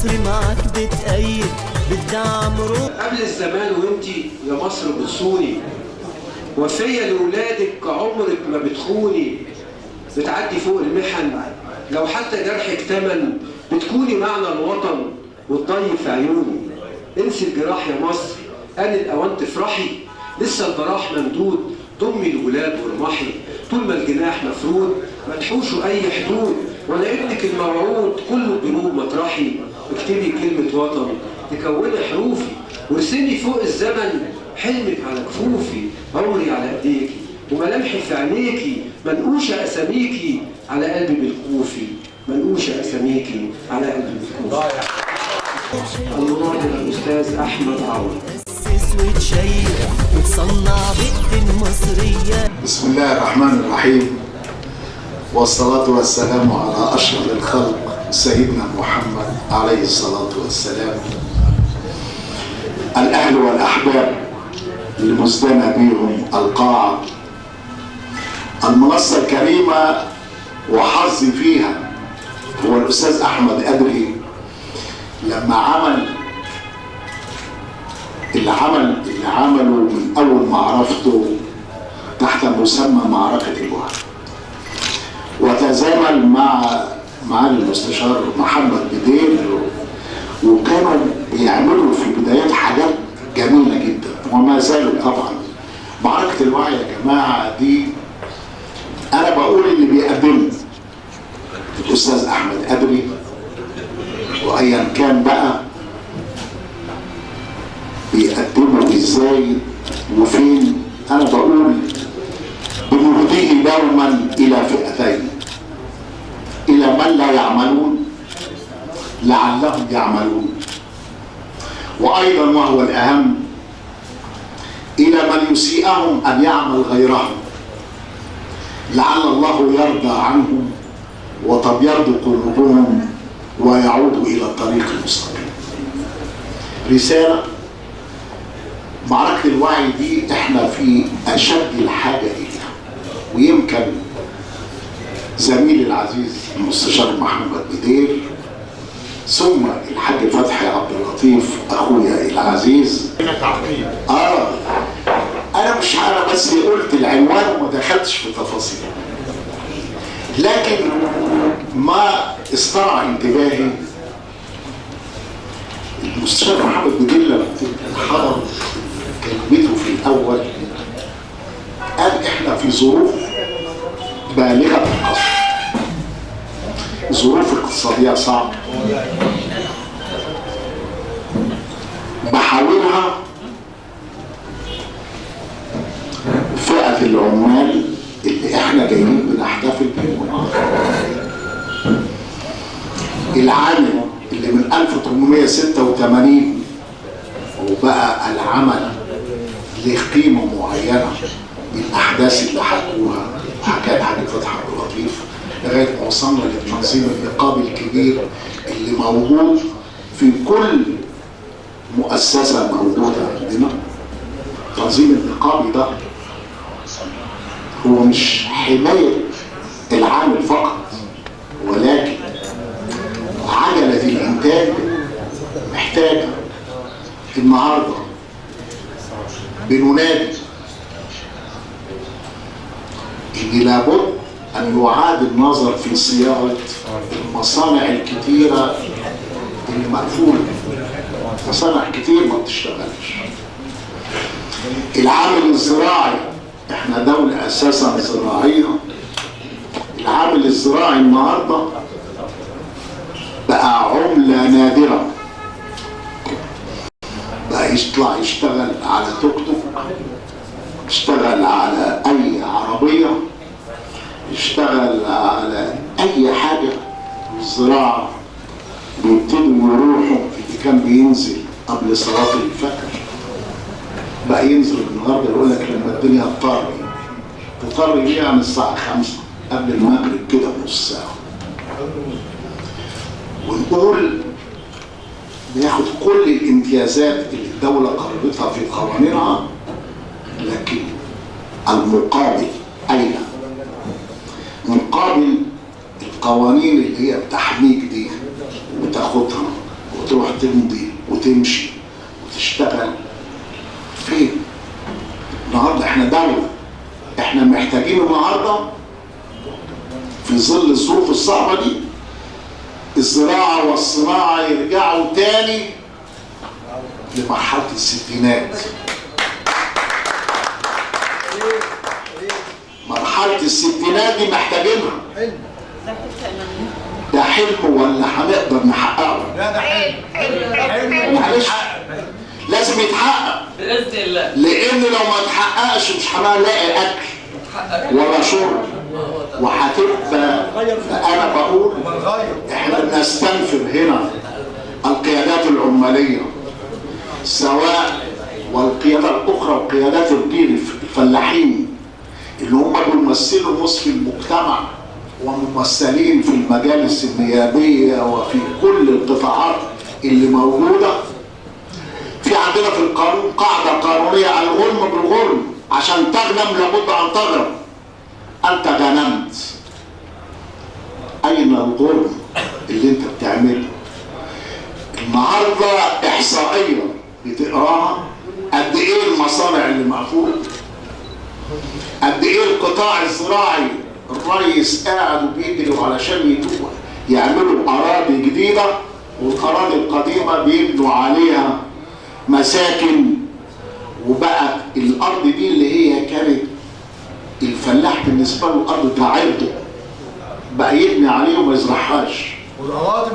مصر معاك بتأيد بالدعم قبل الزمان وانتي يا مصر بتصوني، وفية لولادك عمرك ما بتخوني، بتعدي فوق المحن لو حتى جرحك تمن، بتكوني معنى الوطن وتضيف في عيوني. انسي الجراح يا مصر، آن الأوان تفرحي، لسه البراح ممدود، ضمي الولاد وارمحي، طول ما الجناح مفرود ما تحوشوا أي حدود، ولا ابنك الموعود كله دروب مطرحي. اكتبي كلمة وطن تكوني حروفي، وارسمي فوق الزمن حلمك على كفوفي، عمري على ايديكي وملامحي في عينيكي، منقوشة أساميكي على قلبي بالكوفي، منقوشة أساميكي على قلبي بالكوفي. المراجع الأستاذ أحمد عوض. تأسس وتشيد وتصنع بيئة مصرية. بسم الله الرحمن الرحيم، والصلاة والسلام على أشرف الخلق سيدنا محمد عليه الصلاة والسلام. الأهل والأحباب المزدنى بهم القاعة، المنصة الكريمة وحظي فيها هو الأستاذ أحمد أدري لما عمل اللي عمله من أول ما عرفته تحت مسمى معركة الوهن، وتزامن مع المستشار محمد بدير، وكانوا بيعملوا في بدايات حاجات جميلة جدا وما زالوا طبعا. معركة الوعي يا جماعة دي أنا بقول اللي بيقدمه الأستاذ أحمد أدري، وأيا كان بقى بيقدموا إزاي وفين، أنا بقول بنهديه دوما إلى فئتين: إلى من لا يعملون لعلهم يعملون، وأيضا وهو الأهم إلى من يسيئهم أن يعمل غيرهم لعل الله يرضى عنهم وتبيض قلوبهم ويعودوا إلى الطريق المستقيم. رسالة معركة الوعي دي احنا في أشد الحاجة إليها، ويمكن زميلي العزيز المستشار محمد بدير ثم الحاج فتحي عبد اللطيف اخويا العزيز. انا مش عارف، بس قلت العنوان وما دخلتش في تفاصيل، لكن ما استرعى انتباهي المستشار محمد بدير لما حضر كلمته في الاول قال احنا في ظروف بالغة القصر، ظروف اقتصادية صعبة بحاولها فئة العمال اللي احنا جايين بنحتفل بيهم، العامل اللي من 1886 وبقى العمل له قيمة معينة بالأحداث اللي حكوها حكاية حاج فتحي عبد اللطيف لغاية ما وصلنا للتنظيم النقابي الكبير اللي موجود في كل مؤسسة موجودة عندنا. التنظيم النقابي ده هو مش حماية العامل فقط، ولكن عجلة الإنتاج محتاجة. النهارده بننادي إن لابد أن يعاد النظر في صياغة المصانع الكتيرة اللي مقفولة، مصانع كتير ما بتشتغلش. العامل الزراعي، احنا دولة أساسا زراعية، العامل الزراعي النهارده بقى عملة نادرة، بقى يطلع يشتغل على توك توك، يشتغل على أي عربية، يشتغل على أي حاجة. الزراعة بيبتدوا يروحوا اللي كان بينزل قبل صلاة الفجر بقى ينزل النهارده يقول لك لما الدنيا تضطر ليه عن الساعة 5 قبل المغرب كده بنص ساعة، ونقول بياخد كل الامتيازات اللي الدولة قررتها في قوانينها، لكن المقابل أين؟ مقابل القوانين اللي هي بتحميك دي وتاخدها وتروح تمضي وتمشي وتشتغل فين؟ النهارده احنا دولة، احنا محتاجين النهارده في ظل الظروف الصعبة دي الزراعة والصناعة يرجعوا تاني لمرحلة الستينات. مرحلة الستينات دي محتاجينها. ده حلم ولا هنقدر نحققه؟ لا ده حلم. معلش لازم يتحقق بإذن الله. لأن لو ما اتحققش مش هنلاقي أكل ولا شرب وهتبقى. أنا بقول إحنا بنستنفر هنا القيادات العمالية سواء والقيادة الأخرى وقيادات الدين الفلاحين اللي هم بيمثلوا نصف المجتمع وممثلين في المجالس النيابية وفي كل القطاعات اللي موجودة. في عندنا في القانون قاعدة قانونية الغنم بالغنم، عشان تغنم لابد أن تغنم. أنت غنمت، أين الغنم اللي أنت بتعمله؟ النهارده إحصائية بتقراها قد إيه المصانع اللي مقفولة، قد إيه القطاع الزراعي الرئيس قاعد وبيجروا علشان يعملوا أراضي جديدة والأراضي القديمة بيبنوا عليها مساكن، وبقت الأرض دي اللي هي كانت الفلاح بالنسبة له الأرض تعرضه بقى يبني عليه وما يزرعهاش. والأراضي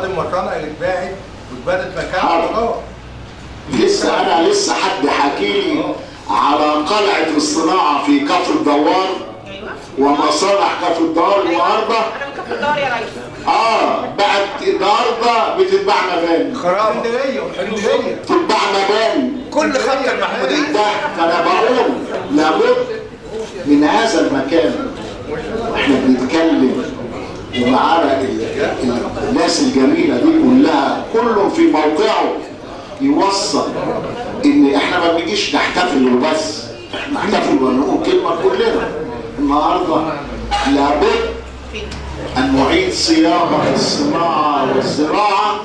المركنة اللي اتباعت واتبنت مكانها لسه حد حكي لي على قلعة الصناعة في كفر الدوار ومصانع كفر الدوار النهارده. انا من كفر الدوار يا ريس. بقت النهارده بتتباع مباني. اسكندرية بتتباع مباني كل خط المحمودية. ده فانا بقول لابد من هذا المكان واحنا بنتكلم ومعانا الناس الجميله دي كلها كله في موقعه يوصل ان احنا ما بنجيش نحتفل وبس، احنا نحتفل ونقول كلمه كلنا. النهارده لابد ان نعيد صياغه الصناعه والزراعه،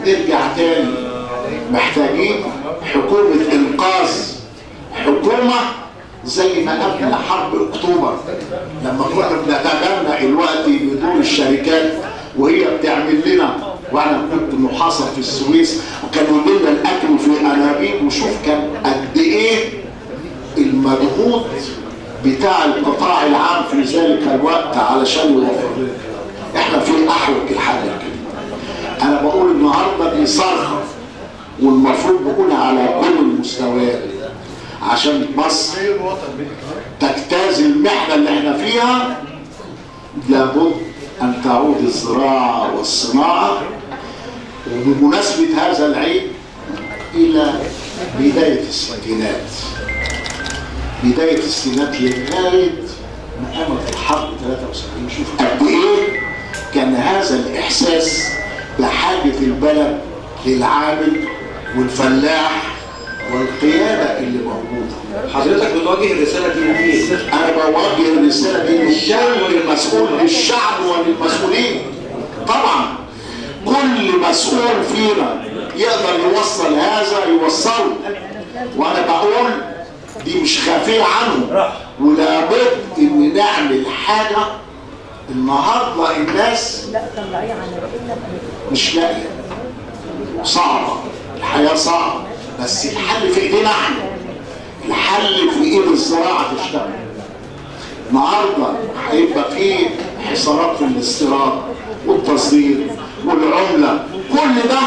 نرجع تاني. محتاجين حكومه انقاذ، حكومه زي ما قبل حرب اكتوبر لما كنا بنتغنى الوقت بدون الشركات وهي بتعمل لنا، وانا كنت محاصر في السويس وكانوا يجي لنا الاكل في انابيب، وشوف كان قد ايه المجهود بتاع القطاع العام في ذلك الوقت علشان يوفر لنا. احنا في احوج الحاجه كده. انا بقول النهارده دي صرخه والمفروض بقولها على كل المستويات عشان مصر تجتاز المحنه اللي احنا فيها. لابد ان تعود الزراعه والصناعه، وبمناسبه هذا العيد الى بدايه الستينات، بدايه الستينات لغايه ما قامت الحرب 73. شوف قد ايه كان هذا الاحساس بحاجه البلد للعامل والفلاح والقيادة اللي موجودة. حضرتك بتواجه الرسالة دي لمين؟ أنا بوجه الرسالة دي للشعب والمسؤول، للشعب وللمسؤولين. طبعا كل مسؤول فينا يقدر يوصل هذا يوصله، وأنا بقول دي مش خفية عنه، ولابد إن نعمل حاجة. النهارده الناس مش لاقية، صعبة الحياة صعبة، بس الحل في ايدينا احنا. الحل في ايد الزراعه تشتغل. النهارده هيبقى في حصارات في الاستيراد والتصدير والعمله، كل ده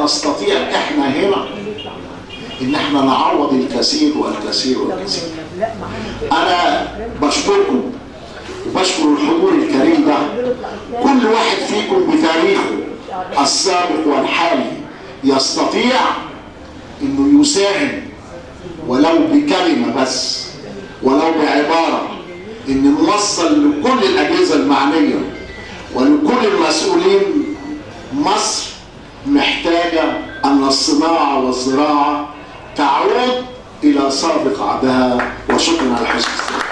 نستطيع احنا هنا ان احنا نعوض الكثير والكثير والكثير. انا بشكركم وبشكر الحضور الكريم ده، كل واحد فيكم بتاريخه السابق والحالي يستطيع انه يساهم ولو بكلمة بس، ولو بعبارة، ان نوصل لكل الاجهزة المعنية ولكل المسؤولين مصر محتاجة ان الصناعة والزراعة تعود الى سابق عهدها. وشكرا على حسن الاستماع.